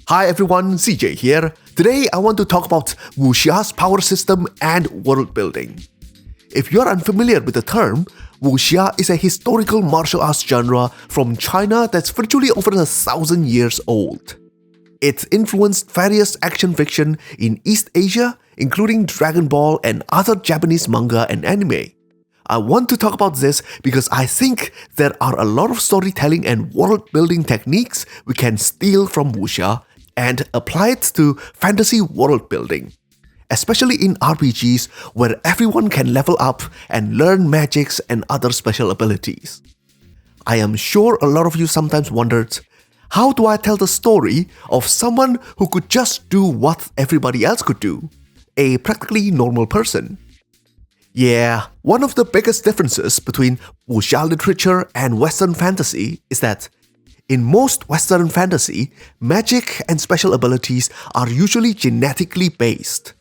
Hi everyone, CJ here. Today I want to talk about Wuxia's power system and world building. If you're unfamiliar with the term, Wuxia is a historical martial arts genre from China that's virtually over 1,000 years old. It influenced various action fiction in East Asia, including Dragon Ball and other Japanese manga and anime. I want to talk about this because I think there are a lot of storytelling and world building techniques we can steal from Wuxia and apply it to fantasy world building, especially in RPGs where everyone can level up and learn magics and other special abilities. I am sure a lot of you sometimes wondered, how do I tell the story of someone who could just do what everybody else could do? A practically normal person. Yeah, one of the biggest differences between Wuxia literature and Western fantasy is that in most Western fantasy, magic and special abilities are usually genetically based,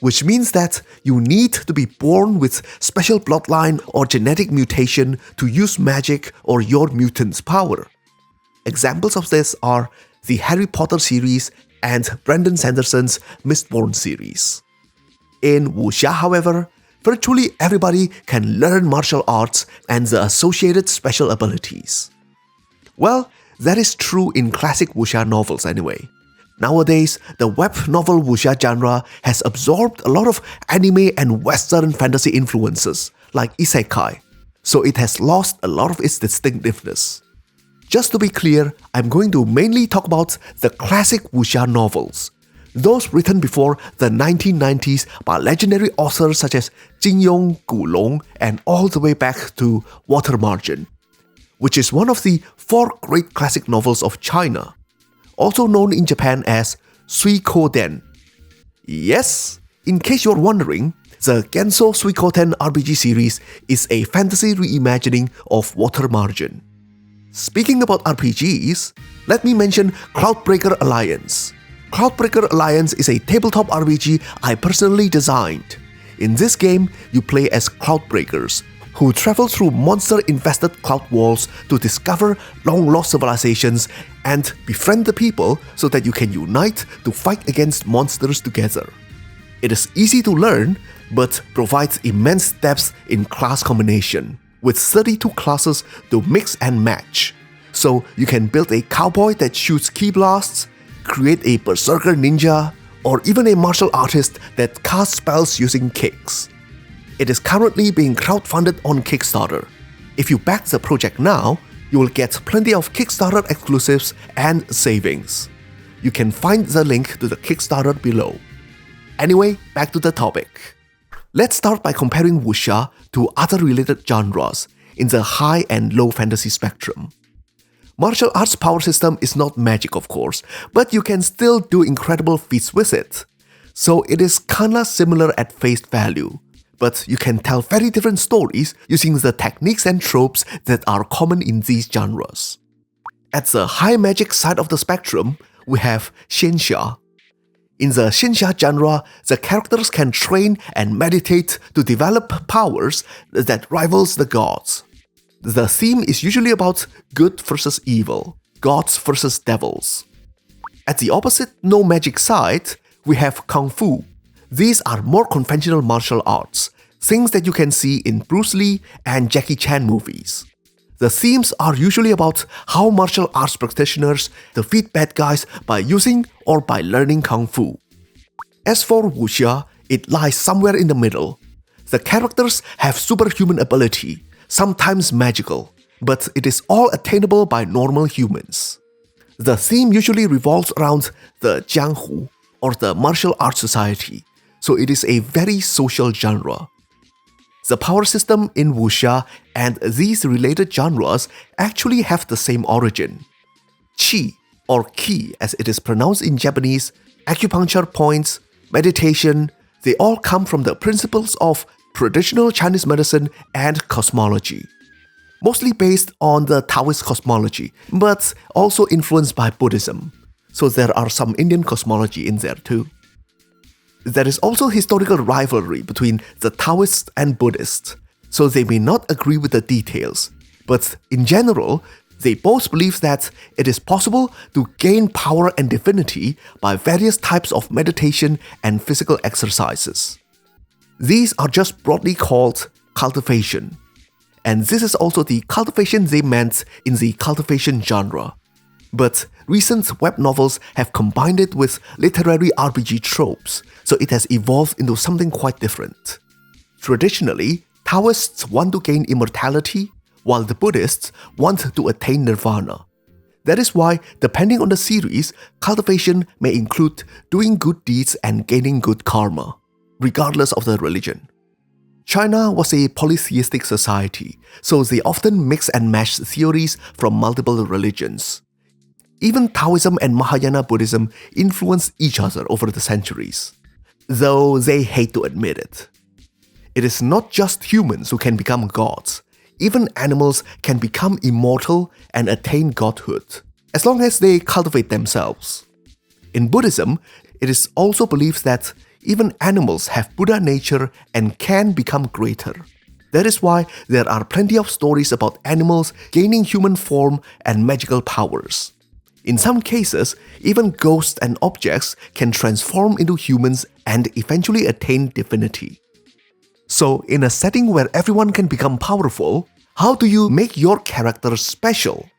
which means that you need to be born with special bloodline or genetic mutation to use magic or your mutant's power. Examples of this are the Harry Potter series and Brandon Sanderson's Mistborn series. In Wuxia, however, virtually everybody can learn martial arts and the associated special abilities. Well, that is true in classic Wuxia novels anyway. Nowadays, the web novel Wuxia genre has absorbed a lot of anime and Western fantasy influences, like isekai, so it has lost a lot of its distinctiveness. Just to be clear, I'm going to mainly talk about the classic Wuxia novels, those written before the 1990s by legendary authors such as Jin Yong, Gu Long, and all the way back to Water Margin, which is one of the 4 great classic novels of China, also known in Japan as Suikoden. Yes, in case you're wondering, the Genso Suikoden RPG series is a fantasy reimagining of Water Margin. Speaking about RPGs, let me mention Cloudbreaker Alliance. Cloudbreaker Alliance is a tabletop RPG I personally designed. In this game, you play as Cloudbreakers, who travel through monster-infested cloud walls to discover long-lost civilizations and befriend the people so that you can unite to fight against monsters together. It is easy to learn, but provides immense depth in class combination, with 32 classes to mix and match. So you can build a cowboy that shoots ki blasts, create a berserker ninja, or even a martial artist that casts spells using kicks. It is currently being crowdfunded on Kickstarter. If you back the project now, you will get plenty of Kickstarter exclusives and savings. You can find the link to the Kickstarter below. Anyway, back to the topic. Let's start by comparing Wuxia to other related genres in the high and low fantasy spectrum. Martial arts power system is not magic, of course, but you can still do incredible feats with it. So it is kinda similar at face value, but you can tell very different stories using the techniques and tropes that are common in these genres. At the high magic side of the spectrum, we have Xianxia. In the Xianxia genre, the characters can train and meditate to develop powers that rivals the gods. The theme is usually about good versus evil, gods versus devils. At the opposite no magic side, we have Kung Fu. These are more conventional martial arts, things that you can see in Bruce Lee and Jackie Chan movies. The themes are usually about how martial arts practitioners defeat bad guys by using or by learning Kung Fu. As for Wuxia, it lies somewhere in the middle. The characters have superhuman ability, sometimes magical, but it is all attainable by normal humans. The theme usually revolves around the Jianghu, or the martial arts society, so it is a very social genre. The power system in Wuxia and these related genres actually have the same origin. Qi, or Ki as it is pronounced in Japanese, acupuncture points, meditation, they all come from the principles of traditional Chinese medicine and cosmology. Mostly based on the Taoist cosmology, but also influenced by Buddhism. So there are some Indian cosmology in there too. There is also historical rivalry between the Taoists and Buddhists, so they may not agree with the details, but in general, They both believe that it is possible to gain power and divinity by various types of meditation and physical exercises. These are just broadly called cultivation, and this is also the cultivation they meant in the cultivation genre. But recent web novels have combined it with literary RPG tropes, so it has evolved into something quite different. Traditionally, Taoists want to gain immortality, while the Buddhists want to attain nirvana. That is why, depending on the series, cultivation may include doing good deeds and gaining good karma, regardless of the religion. China was a polytheistic society, so they often mix and match theories from multiple religions. Even Taoism and Mahayana Buddhism influenced each other over the centuries, though they hate to admit it. It is not just humans who can become gods. Even animals can become immortal and attain godhood, as long as they cultivate themselves. In Buddhism, it is also believed that even animals have Buddha nature and can become greater. That is why there are plenty of stories about animals gaining human form and magical powers. In some cases, even ghosts and objects can transform into humans and eventually attain divinity. So, in a setting where everyone can become powerful, how do you make your character special?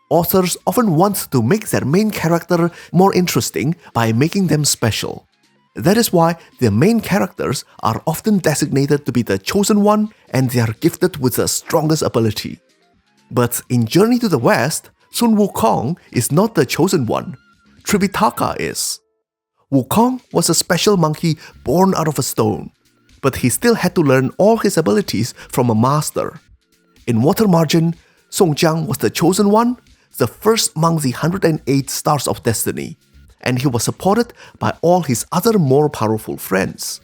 Authors often want to make their main character more interesting by making them special. That is why the main characters are often designated to be the chosen one and they are gifted with the strongest ability. But in Journey to the West, Sun Wukong is not the chosen one. Tripitaka is. Wukong was a special monkey born out of a stone, but he still had to learn all his abilities from a master. In Water Margin, Song Jiang was the chosen one, the first among the 108 stars of destiny, and he was supported by all his other more powerful friends.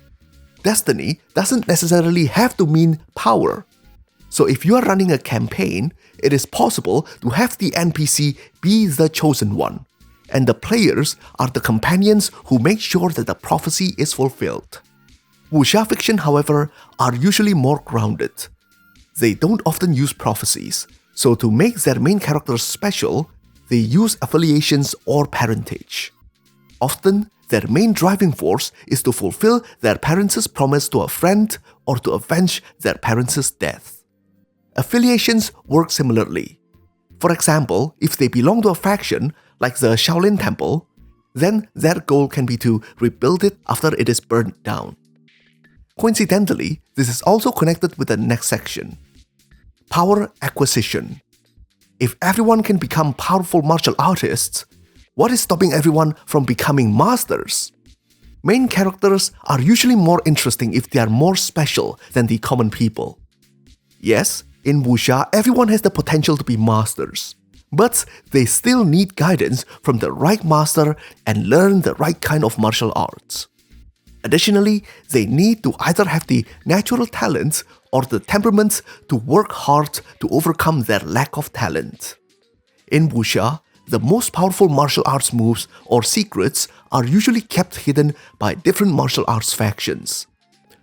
Destiny doesn't necessarily have to mean power. So if you are running a campaign, it is possible to have the NPC be the chosen one, and the players are the companions who make sure that the prophecy is fulfilled. Wuxia fiction, however, are usually more grounded. They don't often use prophecies, so to make their main characters special, they use affiliations or parentage. Often, their main driving force is to fulfill their parents' promise to a friend or to avenge their parents' death. Affiliations work similarly. For example, if they belong to a faction, like the Shaolin Temple, then their goal can be to rebuild it after it is burned down. Coincidentally, this is also connected with the next section. Power acquisition. If everyone can become powerful martial artists, what is stopping everyone from becoming masters? Main characters are usually more interesting if they are more special than the common people. Yes, in Wuxia, everyone has the potential to be masters, but they still need guidance from the right master and learn the right kind of martial arts. Additionally, they need to either have the natural talents or the temperament to work hard to overcome their lack of talent. In Wuxia, the most powerful martial arts moves or secrets are usually kept hidden by different martial arts factions.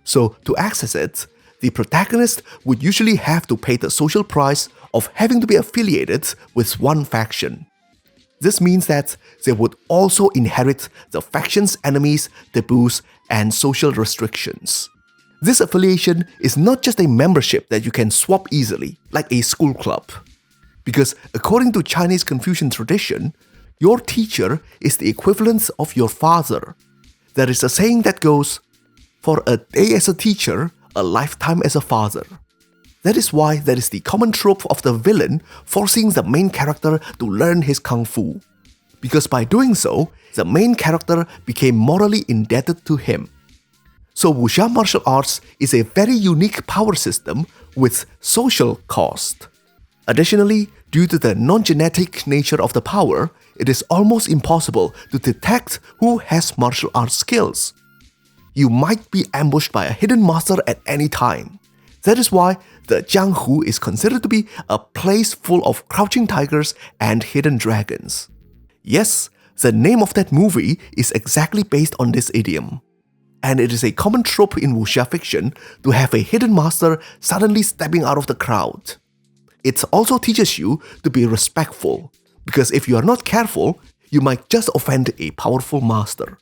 So, to access it, the protagonist would usually have to pay the social price of having to be affiliated with one faction. This means that they would also inherit the faction's enemies, taboos, and social restrictions. This affiliation is not just a membership that you can swap easily, like a school club. Because according to Chinese Confucian tradition, your teacher is the equivalent of your father. There is a saying that goes, "For a day as a teacher, a lifetime as a father." That is why there is the common trope of the villain forcing the main character to learn his kung fu. Because by doing so, the main character became morally indebted to him. So Wuxia martial arts is a very unique power system with social cost. Additionally, due to the non-genetic nature of the power, it is almost impossible to detect who has martial arts skills. You might be ambushed by a hidden master at any time. That is why the Jianghu is considered to be a place full of crouching tigers and hidden dragons. Yes, the name of that movie is exactly based on this idiom. And it is a common trope in Wuxia fiction to have a hidden master suddenly stepping out of the crowd. It also teaches you to be respectful, because if you are not careful, you might just offend a powerful master.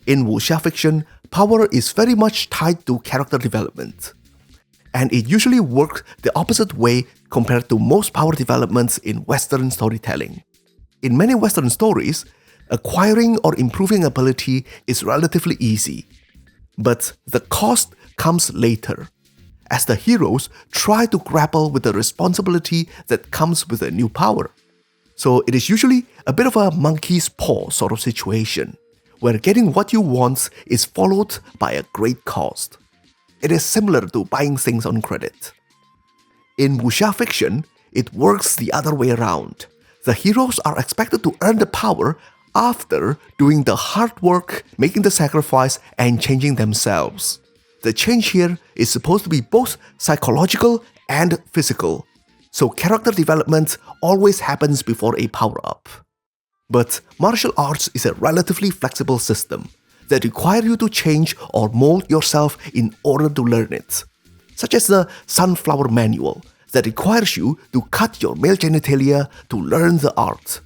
In wuxia fiction, power is very much tied to character development, and it usually works the opposite way compared to most power developments in Western storytelling. In many Western stories, acquiring or improving ability is relatively easy, but the cost comes later, as the heroes try to grapple with the responsibility that comes with a new power. So it is usually a bit of a monkey's paw sort of situation, where getting what you want is followed by a great cost. It is similar to buying things on credit. In wuxia fiction, it works the other way around. The heroes are expected to earn the power after doing the hard work, making the sacrifice, and changing themselves. The change here is supposed to be both psychological and physical, so character development always happens before a power-up. But martial arts is a relatively flexible system that requires you to change or mold yourself in order to learn it, such as the Sunflower Manual that requires you to cut your male genitalia to learn the art.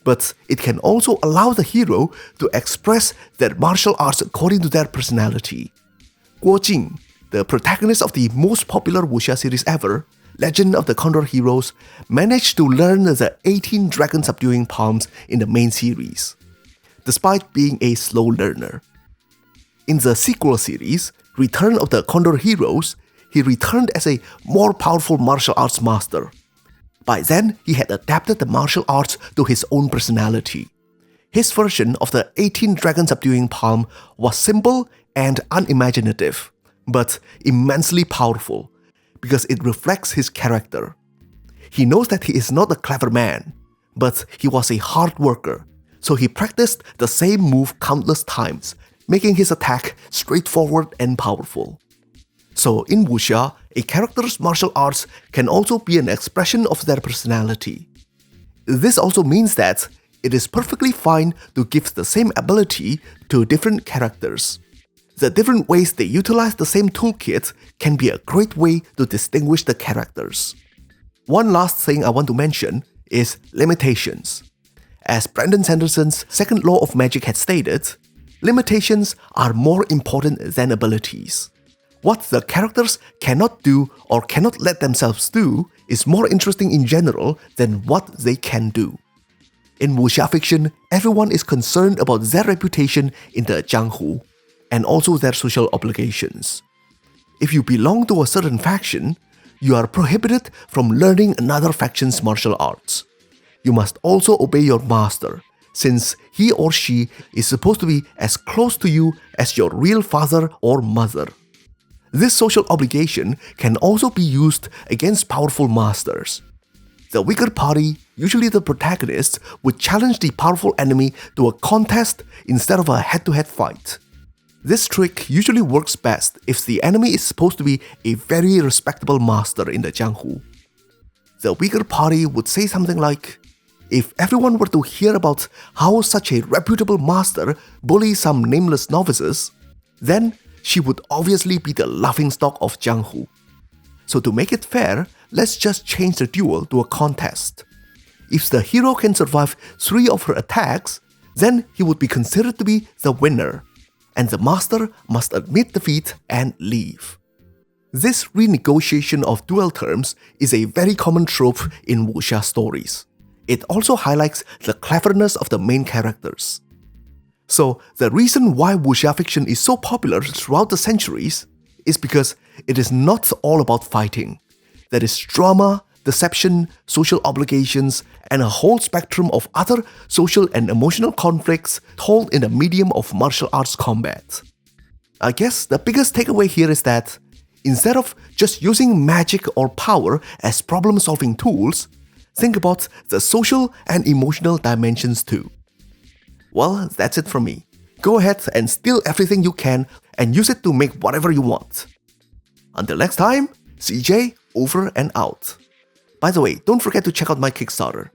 But it can also allow the hero to express their martial arts according to their personality. Guo Jing, the protagonist of the most popular wuxia series ever, Legend of the Condor Heroes, managed to learn the 18 dragon subduing palms in the main series, despite being a slow learner. In the sequel series, Return of the Condor Heroes, he returned as a more powerful martial arts master. By then, he had adapted the martial arts to his own personality. His version of the 18 dragon subduing palm was simple and unimaginative, but immensely powerful, because it reflects his character. He knows that he is not a clever man, but he was a hard worker, so he practiced the same move countless times, making his attack straightforward and powerful. So in wuxia, a character's martial arts can also be an expression of their personality. This also means that it is perfectly fine to give the same ability to different characters. The different ways they utilize the same toolkit can be a great way to distinguish the characters. One last thing I want to mention is limitations. As Brandon Sanderson's second law of magic had stated, limitations are more important than abilities. What the characters cannot do or cannot let themselves do is more interesting in general than what they can do. In wuxia fiction, everyone is concerned about their reputation in the jianghu, and also their social obligations. If you belong to a certain faction, you are prohibited from learning another faction's martial arts. You must also obey your master, since he or she is supposed to be as close to you as your real father or mother. This social obligation can also be used against powerful masters. The weaker party, usually the protagonist, would challenge the powerful enemy to a contest instead of a head-to-head fight. This trick usually works best if the enemy is supposed to be a very respectable master in the jianghu. The weaker party would say something like, if everyone were to hear about how such a reputable master bullies some nameless novices, then she would obviously be the laughingstock of jianghu. So to make it fair, let's just change the duel to a contest. If the hero can survive 3 of her attacks, then he would be considered to be the winner, and the master must admit defeat and leave. This renegotiation of duel terms is a very common trope in wuxia stories. It also highlights the cleverness of the main characters. So the reason why wuxia fiction is so popular throughout the centuries is because it is not all about fighting. There is drama, deception, social obligations, and a whole spectrum of other social and emotional conflicts told in the medium of martial arts combat. I guess the biggest takeaway here is that instead of just using magic or power as problem-solving tools, think about the social and emotional dimensions too. Well, that's it from me. Go ahead and steal everything you can and use it to make whatever you want. Until next time, CJ over and out. By the way, don't forget to check out my Kickstarter.